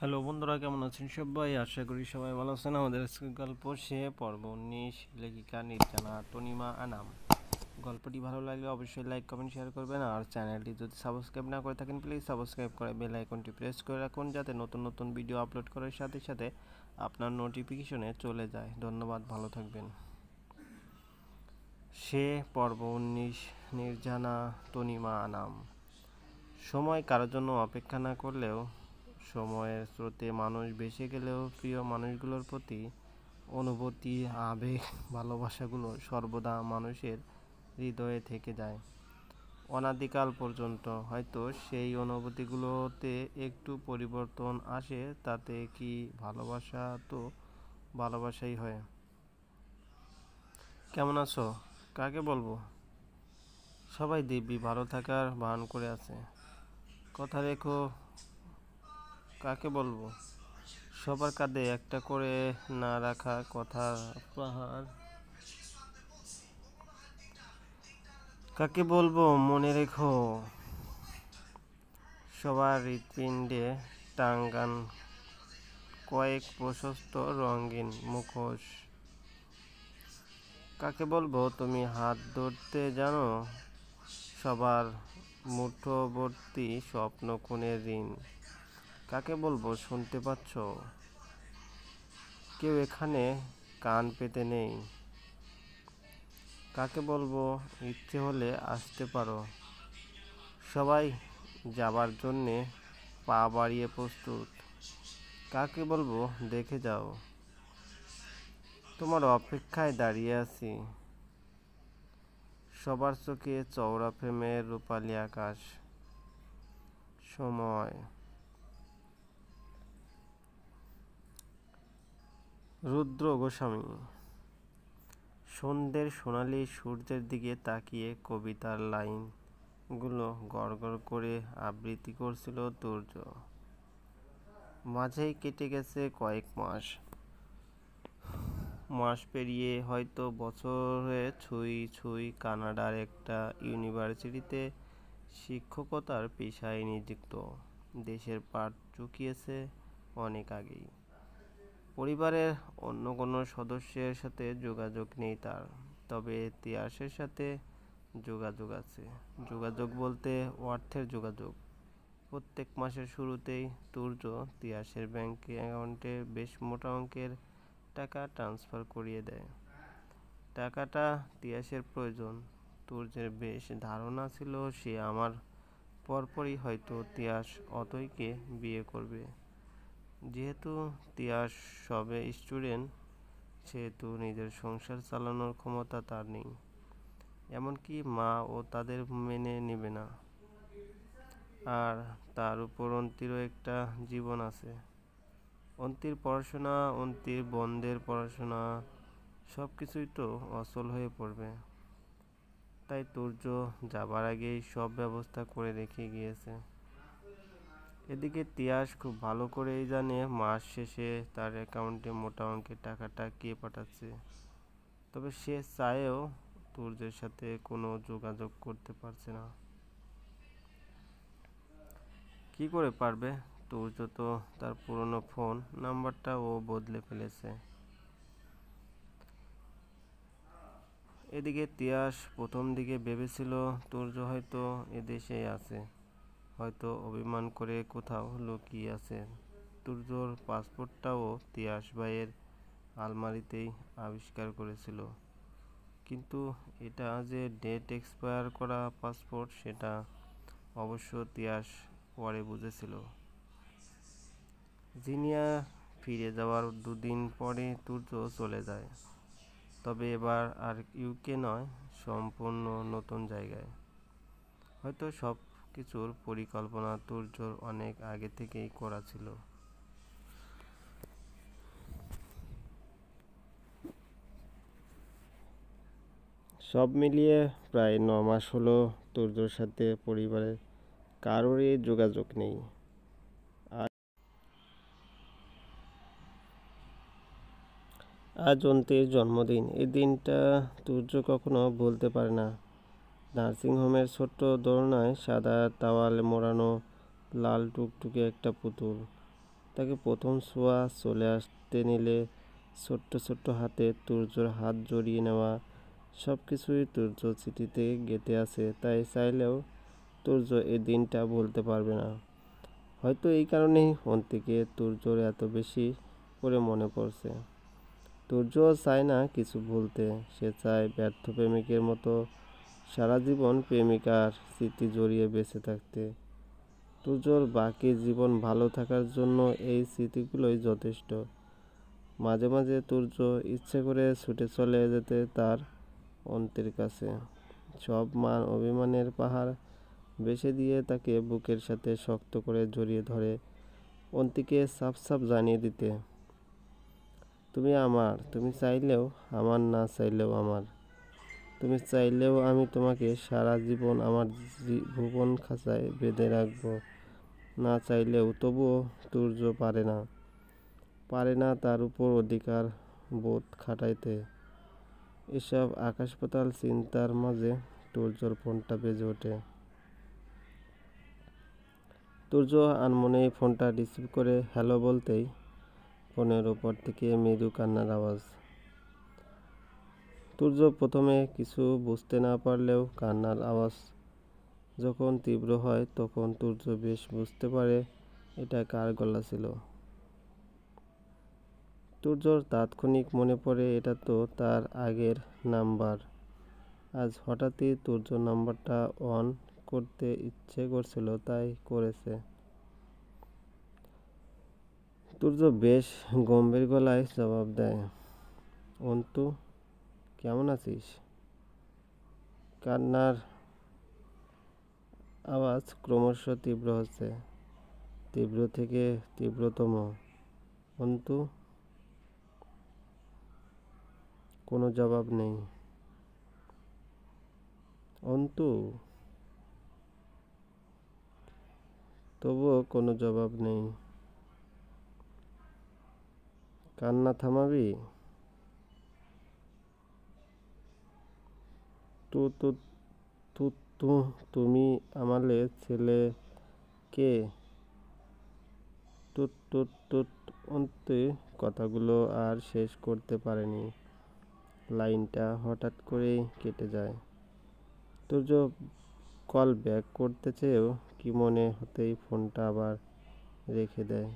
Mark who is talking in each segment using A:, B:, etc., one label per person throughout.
A: Hello বন্ধুরা, কেমন আছেন সবাই? আশা করি সবাই ভালো আছেন। আমাদের আজকের গল্প সে পর্ব 19, লেখিকা নির্জানা তনিমা আনাম। গল্পটি ভালো লাগলে অবশ্যই লাইক কমেন্ট শেয়ার করবেন, আর চ্যানেলটি যদি সাবস্ক্রাইব না করে থাকেন প্লিজ সাবস্ক্রাইব করে বেল আইকনটি প্রেস করে রাখুন, যাতে নতুন নতুন ভিডিও আপলোড করার সাথে সাথে আপনার নোটিফিকেশনে চলে যায়। ধন্যবাদ, ভালো থাকবেন। সে পর্ব 19, নির্জানা তনিমা আনাম। সময় কারোর জন্য অপেক্ষা না করলেও, সময়ের স্রোতে মানুষ ভেসে গেলেও প্রিয় মানুষগুলোর প্রতি অনুভূতি, আবেগ, ভালোবাসাগুলো সর্বদা মানুষের হৃদয়ে থেকে যায় অনাদিকাল পর্যন্ত। হয়তো সেই অনুভূতিগুলোতে একটু পরিবর্তন আসে, তাতে কি ভালোবাসা তো ভালোবাসাই হয়। কেমন আছো? কাকে বলবো? সবাই দিব্যি ভালো থাকার ভান করে আছে। কথা রেখো, কাকে বলবো? সবার কাঁধে একটা করে না রাখা কথার পাহাড়। কাকে বলবো মনে রেখো? সবার হৃৎপিণ্ডে টাঙ্গান কয়েক প্রশস্ত রঙিন মুখোশ। কাকে বলবো তুমি হাত ধরতে জানো? সবার মুঠোবর্তী স্বপ্ন খুনের ঋণ। কাকে বলবো শুনতে পাচ্ছ? কেউ এখানে কান পেতে নেই। কাকে বলবো ইচ্ছে হলে আসতে পারো? সবাই যাবার জন্যে পা বাড়িয়ে প্রস্তুত। কাকে বলবো দেখে যাও? তোমার অপেক্ষায় দাঁড়িয়ে আছি। সবার চোখে চওড়া ফ্রেমের রূপালী আকাশ। সময়। রুদ্র গোস্বামী। সন্ধ্যের সোনালি সূর্যের দিকে তাকিয়ে কবিতার লাইনগুলো গড় গড় করে আবৃত্তি করছিল তুর্য। মাঝেই কেটে গেছে কয়েক মাস। মাস পেরিয়ে হয়তো বছরে ছুঁই ছুঁই কানাডার একটা ইউনিভার্সিটিতে শিক্ষকতার পেশায় নিযুক্ত। দেশের পাট চুকিয়েছে অনেক আগেই। পরিবারের অন্য কোনো সদস্যের সাথে যোগাযোগ নেই তার, তবে তিয়াসের সাথে যোগাযোগ আছে। যোগাযোগ বলতে অর্থের যোগাযোগ। প্রত্যেক মাসের শুরুতেই তুর্য তিয়াসের ব্যাংক অ্যাকাউন্টে বেশ মোটা অঙ্কের টাকা ট্রান্সফার করিয়ে দেয়। টাকাটা তিয়াসের প্রয়োজন। তুর্যের বেশ ধারণা ছিল সে আমার পরপরই হয়তো তিয়াস অতইকে বিয়ে করবে। যেহেতু তিয়াস সবে স্টুডেন্ট, সেহেতু নিজের সংসার চালানোর ক্ষমতা তার নেই। এমনকি মা ও তাদের মেনে নেবে না। আর তার উপর অন্তিরও একটা জীবন আছে। অন্তির পড়াশোনা, অন্তির বোনদের পড়াশোনা, সব কিছুই তো অচল হয়ে পড়বে। তাই তুর্য যাবার আগেই সব ব্যবস্থা করে রেখে গিয়েছে। এদিকে তিয়াস খুব ভালো করেই জানে মাস শেষে তার অ্যাকাউন্টে মোটা অঙ্কের টাকাটা কে পাঠাচ্ছে। তবে সে চায়েও তুর্যের সাথে কোনো যোগাযোগ করতে পারছে না। কি করে পারবে? তুর্য তো তার পুরনো ফোন নাম্বারটা ও বদলে ফেলেছে। এদিকে তিয়াস প্রথম দিকে ভেবেছিল তুর্য হয়তো এদেশেই আছে, হয়তো অভিমান করে কোথাও লুকিয়ে আছে। তুর্যর পাসপোর্টটাও তিয়াস ভাইয়ের আলমারিতেই আবিষ্কার করেছিল। কিন্তু এটা যে ডেট এক্সপায়ার করা পাসপোর্ট, সেটা অবশ্য তিয়াস পরে বুঝেছিল। জিনিয়া ফিরে যাওয়ার দুদিন পরে তুর্য চলে যায়। তবে এবার আর ইউকে নয়, সম্পূর্ণ নতুন জায়গায়। হয়তো সব কিছুর পরিকল্পনা তুর্যর অনেক আগে থেকেই করা ছিল। সব মিলিয়ে প্রায় 9 মাস হলো তুর্যর সাথে পরিবারের কারোরই যোগাযোগ নেই। আজ অন্তির জন্মদিন। এই দিনটা তুর্য কখনো ভুলতে পারে না। নার্সিংহোমের ছোট্ট দোলনায় সাদা তাওয়াল মোড়ানো লাল টুকটুকে একটা পুতুল। তাকে প্রথম ছোঁয়া চলে আসতে নিলে ছোট্ট ছোট্ট হাতে তুর্যর হাত জড়িয়ে নেওয়া সব কিছুই তুর্য চিঠিতে গেঁথে আছে, তাই চাইলেও তুর্য এই দিনটা ভুলতে পারবে না। হয়তো এই কারণেই অন্তিকে তুর্যর এত বেশি করে মনে পড়ছে। তুর্যও চায় না কিছু ভুলতে, সে চায় ব্যর্থ প্রেমিকের মতো সারা জীবন প্রেমিকার স্মৃতি জড়িয়ে বেঁচে থাকতে। তুর্যর বাকি জীবন ভালো থাকার জন্য এই স্মৃতিগুলোই যথেষ্ট। মাঝে মাঝে তুর্য ইচ্ছে করে ছুটে চলে যেতে তার অন্তের কাছে, সব মান অভিমানের পাহাড় বেসে দিয়ে তাকে বুকের সাথে শক্ত করে জড়িয়ে ধরে অন্তিকে সাফ সাফ জানিয়ে দিতে, তুমি আমার, তুমি চাইলেও আমার, না চাইলেও আমার। তুমি চাইলেও আমি তোমাকে সারা জীবন আমার ভুবন খাঁচায় বেঁধে রাখবো, না চাইলেও। তবুও তুর্য পারে না তার উপর অধিকার বোধ খাটাইতে। এসব আকাশ পাতাল চিন্তার মাঝে তুর্যর ফোনটা বেজে ওঠে। তুর্য আনমনেই ফোনটা রিসিভ করে হ্যালো বলতেই ফোনের ওপর থেকে মৃদু কান্নার আওয়াজ। তুর্য প্রথমে কিছু বুঝতে না পারলেও কান্নার আওয়াজ যখন তীব্র হয় তখন তুর্য বেশ বুঝতে পারে এটা কার গলা ছিল। তুর্যর তাৎক্ষণিক মনে পড়ে এটা তো তার আগের নাম্বার। আজ হঠাৎই তুর্য নাম্বারটা অন করতে ইচ্ছে করছিল, তাই করেছে। তুর্য বেশ গম্ভীর গলায় জবাব দেয়, অন্তু, কেমন আছিস? কান্নার আওয়াজ ক্রমশ তীব্র হচ্ছে, তীব্র থেকে তীব্রতম। অন্তু। কোনো জবাব নেই। অন্তু। তবুও কোনো জবাব নেই। কান্না থামাবি? তু তু তু তু তুমি আমালে ছেলে কে? টুট টুট টুট। অন্তে কথাগুলো আর শেষ করতে পারেনি, লাইনটা হঠাৎ করেই কেটে যায়। তুর্য কল ব্যাক করতে চেয়েও কি মনে হতেই ফোনটা আবার রেখে দেয়।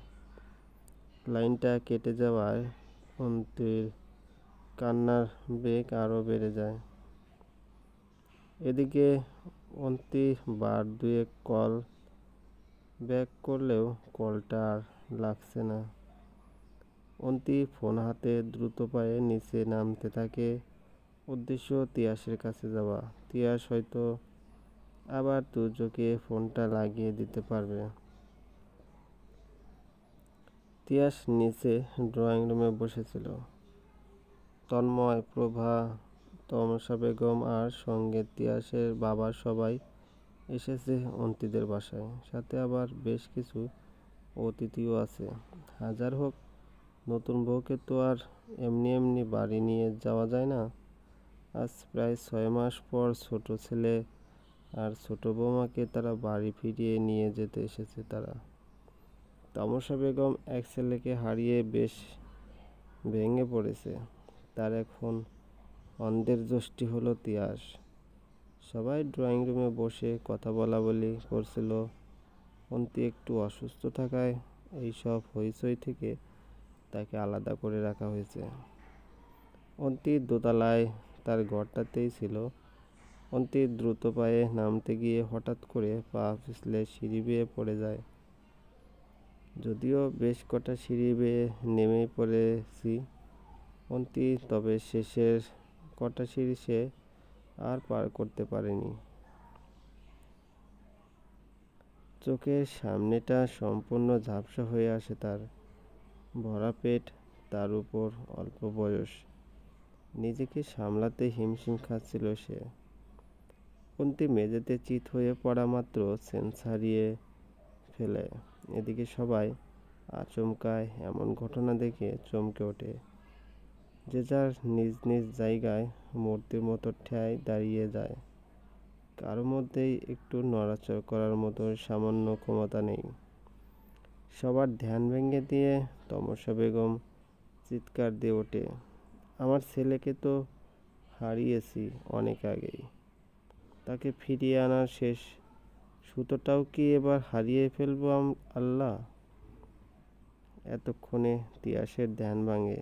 A: লাইনটা কেটে যাওয়ায় অন্তির কান্নার বেগ আরও বেড়ে যায়। এদিকে অন্তি বার দুয়েক কল ব্যাক করলেও কলটা আর লাগছে না। অন্তি ফোন হাতে দ্রুত পায়ে নিচে নামতে থাকে, উদ্দেশ্য তিয়াসের কাছে যাওয়া। তিয়াস হয়তো আবার তুর্যকে ফোনটা লাগিয়ে দিতে পারবে। তিয়াস নিচে ড্রয়িং রুমে বসেছিল। তন্ময়, প্রভা, তমসা বেগম আর সঙ্গে তিয়াসের বাবা সবাই এসেছে অন্তিদের বাসায়, সাথে আবার বেশ কিছু অতিথিও আছে। হাজার হোক, নতুন বউকে তো আর এমনি এমনি বাড়ি নিয়ে যাওয়া যায় না। আজ প্রায় 6 মাস পর ছোট ছেলে আর ছোট বৌমাকে তারা বাড়ি ফিরিয়ে নিয়ে যেতে এসেছে তারা। তমসা বেগম এক ছেলেকে হারিয়ে বেশ ভেঙে পড়েছে, তার এখন অন্ধের যষ্টি হলো তিয়াস। সবাই ড্রয়িং রুমে বসে কথা বলাবলি করছিল। অন্তি একটু অসুস্থ থাকায় এইসব হইচই থেকে তাকে আলাদা করে রাখা হয়েছে। অন্তি দোতলায় তার ঘরটাতেই ছিল। অন্তি দ্রুত পায়ে নামতে গিয়ে হঠাৎ করে পা পিছলে সিঁড়ি বেয়ে পড়ে যায়। যদিও বেশ কটা সিঁড়ি বেয়ে নেমেই পড়েছি অন্তি, তবে শেষের কটা সিঁড়ি সে আর পার করতে পারেনি। চোখের সামনেটা সম্পূর্ণ ঝাপসা হয়ে আসে তার। ভরা পেট, তার উপর অল্প বয়স। নিজেকে সামলাতে হিমশিম খাচ্ছিল সে। অন্তি মেঝেতে চিত হয়ে পড়া মাত্র সেন্স হারিয়ে ফেলে। এদিকে সবাই আচমকায় এমন ঘটনা দেখে চমকে ওঠে। যে যার নিজ নিজ জায়গায় মূর্তির মতো ঠায় দাঁড়িয়ে যায়। কারো মধ্যেই একটু নড়াচড় করার মতো সামান্য ক্ষমতা নেই। সবার ধ্যান ভেঙে দিয়ে তমসা বেগম চিৎকার দিয়ে ওঠে, আমার ছেলেকে তো হারিয়েছি অনেক আগেই। তাকে ফিরিয়ে আনার শেষ সুতোটাও কি এবার হারিয়ে ফেলবো আল্লাহ? এতক্ষণে তিয়াসের ধ্যান ভাঙে।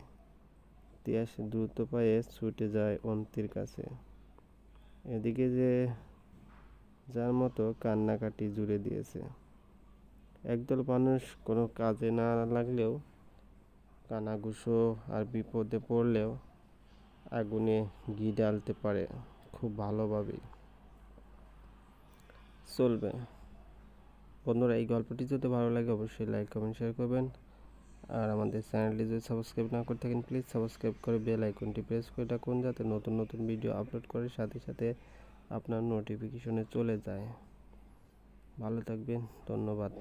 A: তিয়াস দ্রুত পায়ে ছুটে যায় অন্তির কাছে। এদিকে যে যার মতো কান্নাকাটি জুড়ে দিয়েছে। একদল মানুষ কোনো কাজে না লাগলেও, কানাঘুষো আর বিপদে পড়লেও আগুনে ঘি ঢালতে পারে খুব ভালোভাবেই। চলবে। বন্ধুরা, এই গল্পটি যদি ভালো লাগে অবশ্যই লাইক কমেন্ট শেয়ার করবেন। আর আমাদের চ্যানেলটি যদি সাবস্ক্রাইব না করে থাকেন প্লিজ সাবস্ক্রাইব করে বেল আইকনটি প্রেস করে রাখুন, যাতে নতুন নতুন ভিডিও আপলোড করার সাথে সাথে আপনার নোটিফিকেশনে চলে যায়। ভালো থাকবেন, ধন্যবাদ।